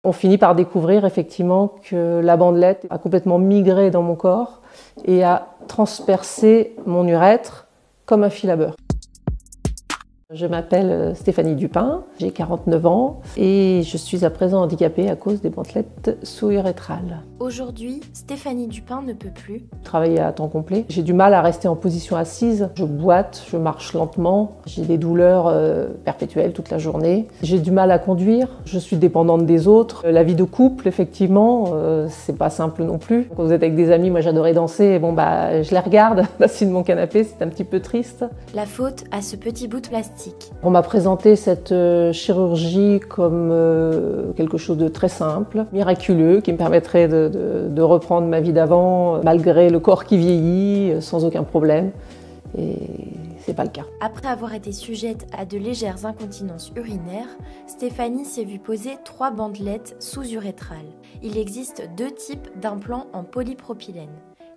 On finit par découvrir effectivement que la bandelette a complètement migré dans mon corps et a transpercé mon urètre comme un fil à beurre. Je m'appelle Stéphanie Dupin, j'ai 49 ans et je suis à présent handicapée à cause des bandelettes sous-urétrales. Aujourd'hui, Stéphanie Dupin ne peut plus Travailler à temps complet. J'ai du mal à rester en position assise. Je boite, je marche lentement. J'ai des douleurs perpétuelles toute la journée. J'ai du mal à conduire. Je suis dépendante des autres. La vie de couple, effectivement, c'est pas simple non plus. Quand vous êtes avec des amis, moi j'adorais danser. Je les regarde assis de mon canapé, c'est un petit peu triste. La faute à ce petit bout de plastique. On m'a présenté cette chirurgie comme quelque chose de très simple, miraculeux, qui me permettrait de reprendre ma vie d'avant, malgré le corps qui vieillit, sans aucun problème. Et c'est pas le cas. Après avoir été sujette à de légères incontinences urinaires, Stéphanie s'est vue poser 3 bandelettes sous-urétrales. Il existe 2 types d'implants en polypropylène.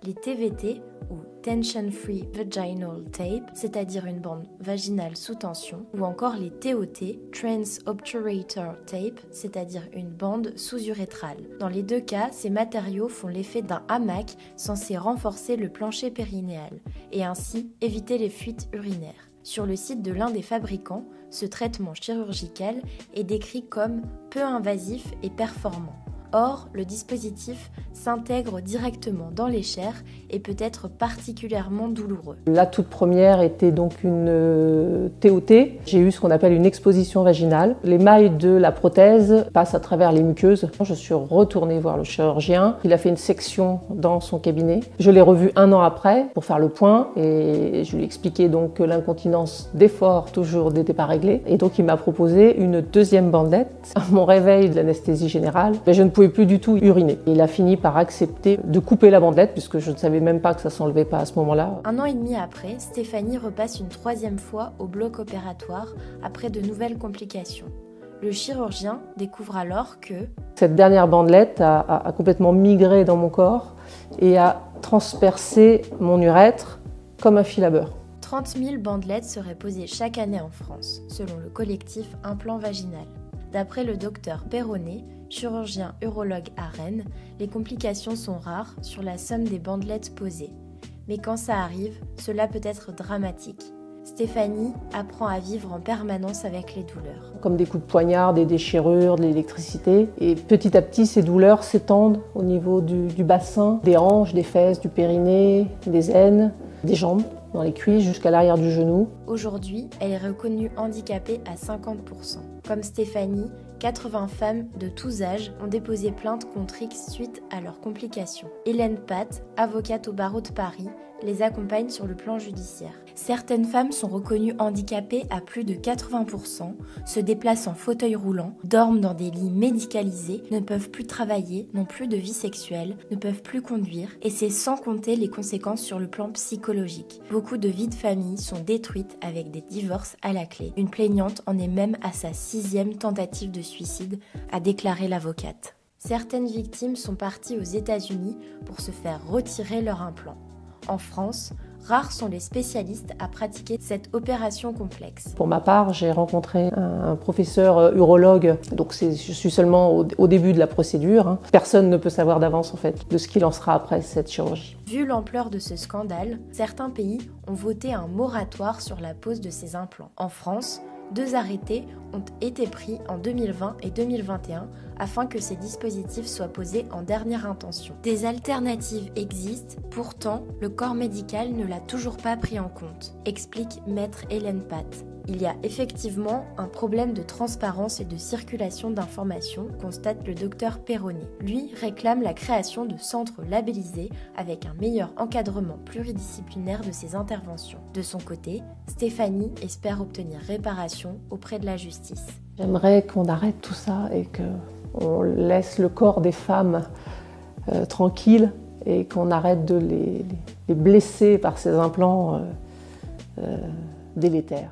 Les TVT, ou Tension Free Vaginal Tape, c'est-à-dire une bande vaginale sous tension, ou encore les TOT, Trans-Obturator Tape, c'est-à-dire une bande sous-urétrale. Dans les 2 cas, ces matériaux font l'effet d'un hamac censé renforcer le plancher périnéal, et ainsi éviter les fuites urinaires. Sur le site de l'un des fabricants, ce traitement chirurgical est décrit comme peu invasif et performant. Or, le dispositif s'intègre directement dans les chairs et peut être particulièrement douloureux. La toute première était donc une TOT. J'ai eu ce qu'on appelle une exposition vaginale. Les mailles de la prothèse passent à travers les muqueuses. Je suis retournée voir le chirurgien. Il a fait une section dans son cabinet. Je l'ai revu 1 an après pour faire le point et je lui ai expliqué donc que l'incontinence d'effort toujours n'était pas réglée. Et donc il m'a proposé une 2e bandelette. À mon réveil de l'anesthésie générale, je ne pouvais plus du tout uriner. Il a fini par accepter de couper la bandelette puisque je ne savais même pas que ça s'enlevait pas à ce moment-là. 1 an et demi après, Stéphanie repasse une 3e fois au bloc opératoire après de nouvelles complications. Le chirurgien découvre alors que cette dernière bandelette a complètement migré dans mon corps et a transpercé mon urètre comme un fil à beurre. 30 000 bandelettes seraient posées chaque année en France, selon le collectif Implant Vaginal. D'après le docteur Perronnet, chirurgien urologue à Rennes, les complications sont rares sur la somme des bandelettes posées. Mais quand ça arrive, cela peut être dramatique. Stéphanie apprend à vivre en permanence avec les douleurs. Comme des coups de poignard, des déchirures, de l'électricité. Et petit à petit, ces douleurs s'étendent au niveau du bassin, des hanches, des fesses, du périnée, des aines, des jambes, dans les cuisses jusqu'à l'arrière du genou. Aujourd'hui, elle est reconnue handicapée à 50%. Comme Stéphanie, 80 femmes de tous âges ont déposé plainte contre X suite à leurs complications. Hélène Pat, avocate au barreau de Paris, les accompagne sur le plan judiciaire. Certaines femmes sont reconnues handicapées à plus de 80%, se déplacent en fauteuil roulant, dorment dans des lits médicalisés, ne peuvent plus travailler, n'ont plus de vie sexuelle, ne peuvent plus conduire, et c'est sans compter les conséquences sur le plan psychologique. Beaucoup de vies de famille sont détruites avec des divorces à la clé. Une plaignante en est même à sa 6e tentative de suicide, a déclaré l'avocate. Certaines victimes sont parties aux États-Unis pour se faire retirer leur implant. En France, rares sont les spécialistes à pratiquer cette opération complexe. Pour ma part, j'ai rencontré un professeur urologue, donc je suis seulement au début de la procédure. Personne ne peut savoir d'avance en fait de ce qu'il en sera après cette chirurgie. Vu l'ampleur de ce scandale, certains pays ont voté un moratoire sur la pose de ces implants. En France, 2 arrêtés ont été pris en 2020 et 2021 afin que ces dispositifs soient posés en dernière intention. Des alternatives existent, pourtant le corps médical ne l'a toujours pas pris en compte, explique maître Hélène Pat. Il y a effectivement un problème de transparence et de circulation d'informations, constate le docteur Perronnet. Lui réclame la création de centres labellisés avec un meilleur encadrement pluridisciplinaire de ces interventions. De son côté, Stéphanie espère obtenir réparation auprès de la justice. J'aimerais qu'on arrête tout ça et qu'on laisse le corps des femmes tranquille et qu'on arrête de les blesser par ces implants délétères.